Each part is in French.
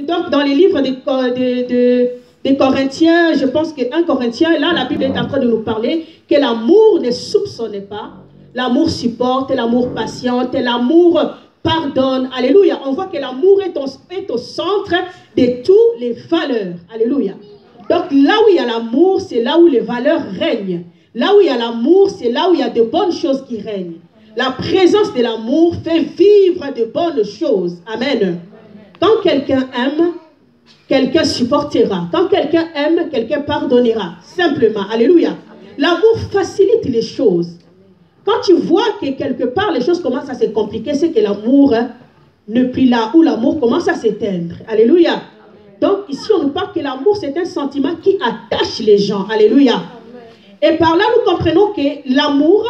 Donc, dans les livres des Corinthiens, je pense que 1 Corinthien, là, la Bible est en train de nous parler que l'amour ne soupçonne pas, l'amour supporte, l'amour patiente, l'amour pardonne. Alléluia. On voit que l'amour est au centre de toutes les valeurs. Alléluia. Donc, là où il y a l'amour, c'est là où les valeurs règnent. Là où il y a l'amour, c'est là où il y a de bonnes choses qui règnent. La présence de l'amour fait vivre de bonnes choses. Amen. Quand quelqu'un aime, quelqu'un supportera. Quand quelqu'un aime, quelqu'un pardonnera. Simplement. Alléluia. L'amour facilite les choses. Quand tu vois que quelque part les choses commencent à se compliquer, c'est que l'amour ne plus là, où l'amour commence à s'éteindre. Alléluia. Donc ici on nous parle que l'amour c'est un sentiment qui attache les gens. Alléluia. Et par là nous comprenons que l'amour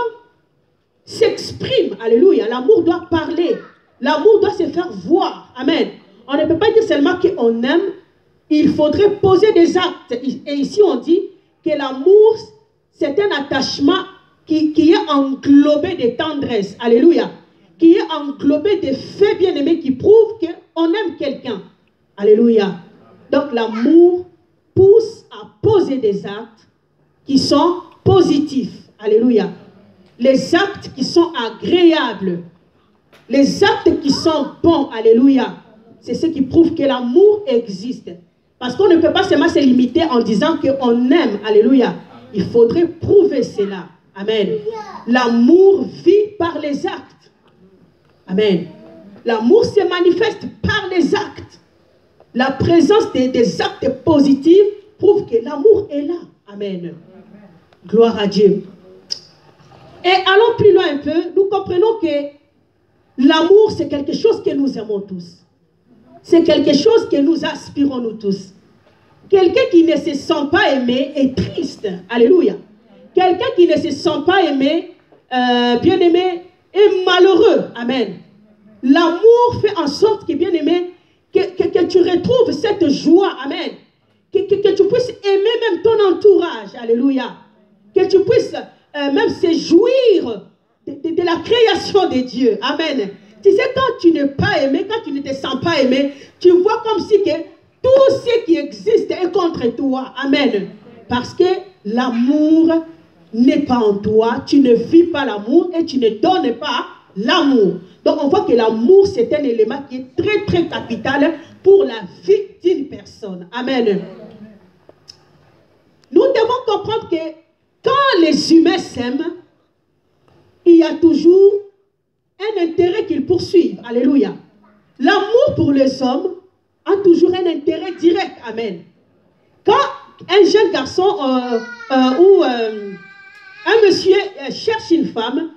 s'exprime. Alléluia. L'amour doit parler. L'amour doit se faire voir. Amen. On ne peut pas dire seulement qu'on aime. Il faudrait poser des actes. Et ici on dit que l'amour c'est un attachement qui est englobé de tendresse. Alléluia. Qui est englobé de faits bien-aimés qui prouvent qu'on aime quelqu'un. Alléluia. Donc l'amour pousse à poser des actes qui sont positifs. Alléluia. Les actes qui sont agréables. Les actes qui sont bons. Alléluia. C'est ce qui prouve que l'amour existe. Parce qu'on ne peut pas seulement se limiter en disant qu'on aime. Alléluia. Il faudrait prouver cela. Amen. L'amour vit par les actes. Amen. L'amour se manifeste par les actes. La présence des actes positifs prouve que l'amour est là. Amen. Gloire à Dieu. Et allons plus loin un peu. Nous comprenons que l'amour, c'est quelque chose que nous aimons tous. C'est quelque chose que nous aspirons nous tous. Quelqu'un qui ne se sent pas aimé est triste. Alléluia. Quelqu'un qui ne se sent pas aimé, bien aimé, est malheureux. Amen. L'amour fait en sorte que, bien aimé, que tu retrouves cette joie. Amen. Que tu puisses aimer même ton entourage. Alléluia. Que tu puisses même se jouir de la création de Dieu. Amen. Tu sais, quand tu n'es pas aimé, quand tu ne te sens pas aimé, tu vois comme si que tout ce qui existe est contre toi. Amen. Parce que l'amour n'est pas en toi, tu ne vis pas l'amour et tu ne donnes pas l'amour. Donc on voit que l'amour c'est un élément qui est très très capital pour la vie d'une personne. Amen. Nous devons comprendre que quand les humains s'aiment, il y a toujours un intérêt qu'ils poursuivent. Alléluia. L'amour pour les hommes a toujours un intérêt direct. Amen. Quand un jeune garçon ou un monsieur cherche une femme,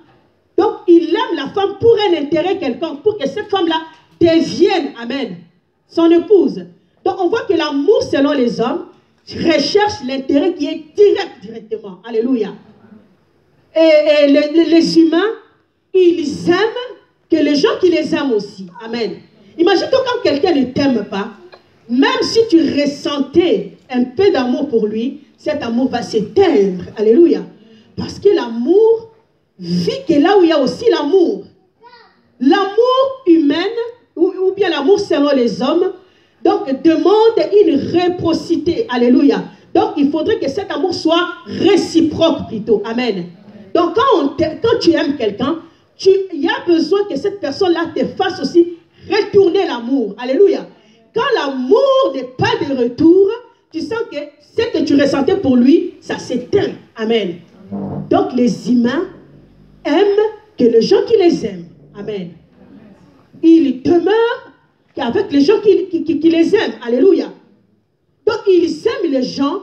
donc il aime la femme pour un intérêt quelconque, pour que cette femme-là devienne, amen, son épouse. Donc on voit que l'amour selon les hommes recherche l'intérêt qui est directement. Alléluia. Et les humains, ils aiment que les gens qui les aiment aussi. Amen. Imagine-toi quand quelqu'un ne t'aime pas, même si tu ressentais un peu d'amour pour lui, cet amour va s'éteindre. Alléluia. Parce que l'amour vit que là où il y a aussi l'amour. L'amour humain, ou bien l'amour selon les hommes, donc demande une réciprocité. Alléluia. Donc il faudrait que cet amour soit réciproque plutôt. Amen. Donc quand tu aimes quelqu'un, il y a besoin que cette personne-là te fasse aussi retourner l'amour. Alléluia. Quand l'amour n'est pas de retour, tu sens que ce que tu ressentais pour lui, ça s'éteint. Amen. Donc les humains aiment que les gens qui les aiment. Amen. Ils demeurent qu'avec les gens qui les aiment. Alléluia. Donc ils aiment les gens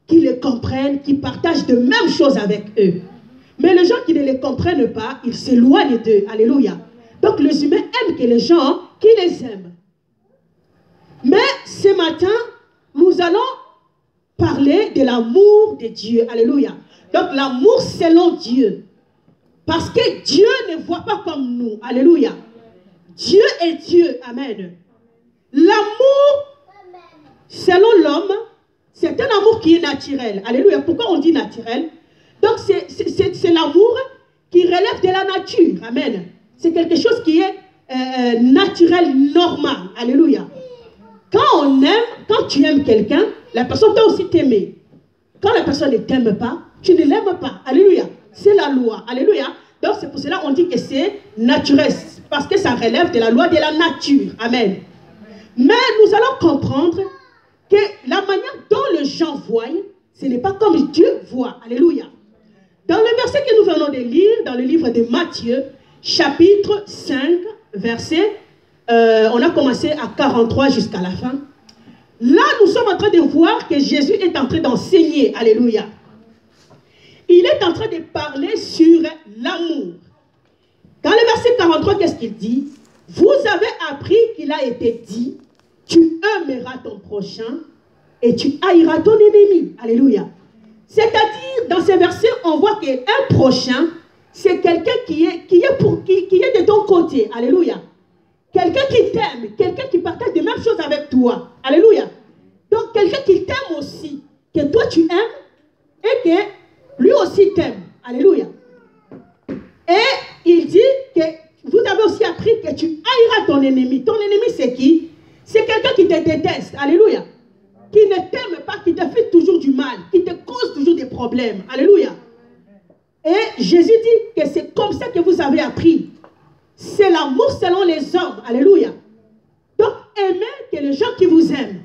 qui les comprennent, qui partagent de mêmes choses avec eux. Mais les gens qui ne les comprennent pas, ils s'éloignent d'eux. Alléluia. Donc les humains aiment que les gens qui les aiment. Mais ce matin, nous allons parler de l'amour de Dieu. Alléluia. Donc l'amour selon Dieu. Parce que Dieu ne voit pas comme nous. Alléluia. Dieu est Dieu. Amen. L'amour selon l'homme, c'est un amour qui est naturel. Alléluia. Pourquoi on dit naturel? Donc c'est l'amour qui relève de la nature. Amen. C'est quelque chose qui est naturel, normal. Alléluia. Quand on aime, quand tu aimes quelqu'un, la personne doit aussi t'aimer. Quand la personne ne t'aime pas, tu ne l'aimes pas. Alléluia. C'est la loi. Alléluia. Donc c'est pour cela qu'on dit que c'est naturel. Parce que ça relève de la loi de la nature. Amen. Mais nous allons comprendre que la manière dont les gens voient, ce n'est pas comme Dieu voit. Alléluia. Dans le verset que nous venons de lire, dans le livre de Matthieu, chapitre 5, verset, on a commencé à 43 jusqu'à la fin. Là, nous sommes en train de voir que Jésus est en train d'enseigner. Alléluia. Il est en train de parler sur l'amour. Dans le verset 43, qu'est-ce qu'il dit? Vous avez appris qu'il a été dit, tu aimeras ton prochain et tu haïras ton ennemi. Alléluia. C'est-à-dire, dans ces versets, on voit qu'un prochain, c'est quelqu'un qui est de ton côté. Alléluia. Quelqu'un qui t'aime, quelqu'un qui partage les mêmes choses avec toi. Alléluia. Donc, quelqu'un qui t'aime aussi, que toi tu aimes et que lui aussi t'aime. Alléluia. Et il dit que vous avez aussi appris que tu haïras ton ennemi. Ton ennemi, c'est qui? C'est quelqu'un qui te déteste. Alléluia. Qui ne t'aime pas, qui te fait toujours du mal, qui te cause toujours des problèmes. Alléluia. Et Jésus dit que c'est comme ça que vous avez appris. C'est l'amour selon les hommes. Alléluia. Donc, aimez que les gens qui vous aiment.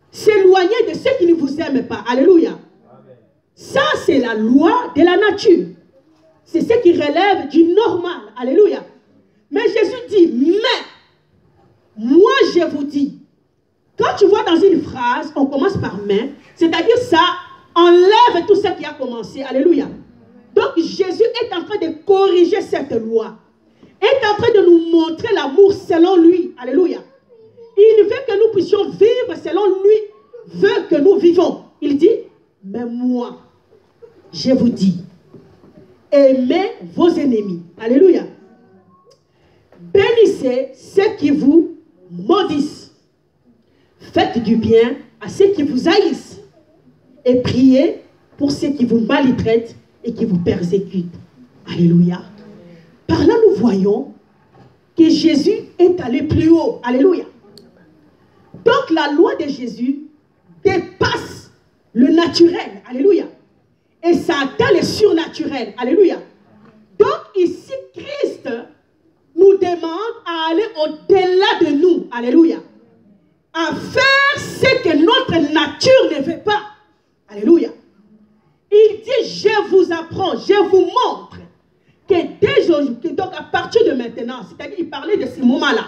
S'éloigner de ceux qui ne vous aiment pas. Alléluia. Ça, c'est la loi de la nature. C'est ce qui relève du normal. Alléluia. Mais Jésus dit, mais, moi je vous dis, quand tu vois dans une phrase, on commence par mais, c'est-à-dire ça enlève tout ce qui a commencé. Alléluia. Donc Jésus est en train de corriger cette loi. Est en train de nous montrer l'amour selon lui. Alléluia. Il veut que nous puissions vivre selon lui veut que nous vivons. Il dit, mais moi, je vous dis, aimez vos ennemis. Alléluia. Bénissez ceux qui vous maudissent. Faites du bien à ceux qui vous haïssent. Et priez pour ceux qui vous maltraitent et qui vous persécutent. Alléluia. Par là, nous voyons que Jésus est allé plus haut. Alléluia. Donc, la loi de Jésus dépasse le naturel. Alléluia. Et ça atteint le surnaturel. Alléluia. Donc, ici, Christ nous demande à aller au-delà de nous. Alléluia. À faire ce que notre nature ne veut pas. Alléluia. Il dit, je vous apprends, je vous montre que dès aujourd'hui, donc à partir de maintenant, c'est-à-dire il parlait de ce moment-là,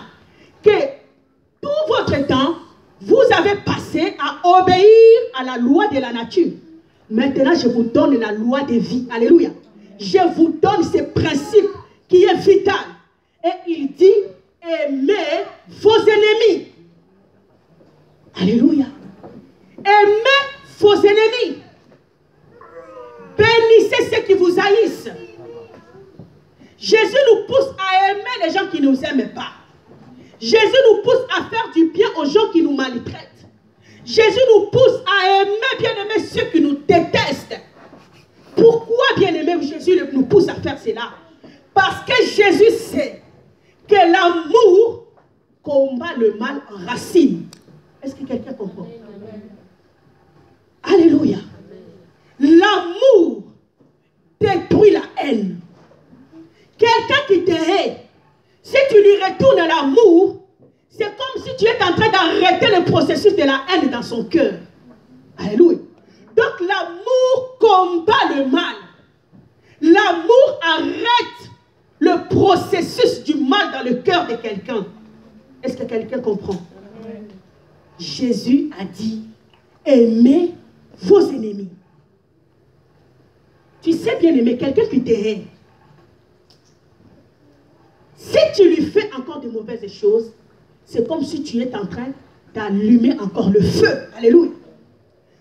que tout votre temps, vous avez passé à obéir à la loi de la nature. Maintenant, je vous donne la loi de vie. Alléluia. Je vous donne ce principe qui est vital. Et il dit, aimez vos ennemis. Alléluia. Aimez vos ennemis. Bénissez ceux qui vous haïssent. Jésus nous pousse à aimer les gens qui ne nous aiment pas. Jésus nous pousse à faire du bien aux gens qui nous maltraitent. Jésus nous pousse à aimer, bien aimer ceux qui nous détestent. Pourquoi, bien aimer, Jésus nous pousse à faire cela? Parce que Jésus sait que l'amour combat le mal en racine. Est-ce que quelqu'un comprend? Alléluia. L'amour détruit la haine. Quelqu'un qui te hait, si tu lui retournes l'amour, c'est comme si tu étais en train d'arrêter le processus de la haine dans son cœur. Alléluia. Donc l'amour combat le mal. L'amour arrête le processus du mal dans le cœur de quelqu'un. Est-ce que quelqu'un comprend? Jésus a dit, aimez vos ennemis. Tu sais bien aimer quelqu'un qui te hait. Si tu lui fais encore de mauvaises choses, c'est comme si tu es en train d'allumer encore le feu. Alléluia.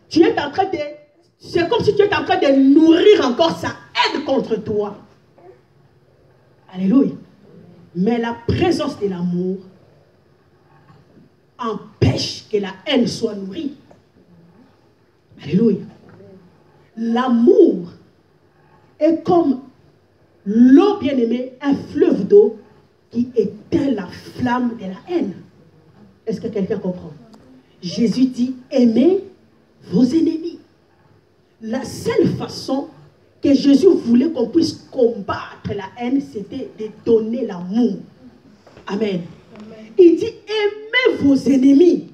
Tu es en train de... C'est comme si tu es en train de nourrir encore sa haine contre toi. Alléluia. Mais la présence de l'amour empêche que la haine soit nourrie. Alléluia. L'amour est comme l'eau bien-aimée, un fleuve d'eau qui éteint la flamme de la haine. Est-ce que quelqu'un comprend? Jésus dit, aimez vos ennemis. La seule façon que Jésus voulait qu'on puisse combattre la haine, c'était de donner l'amour. Amen. Il dit, aimez vos ennemis.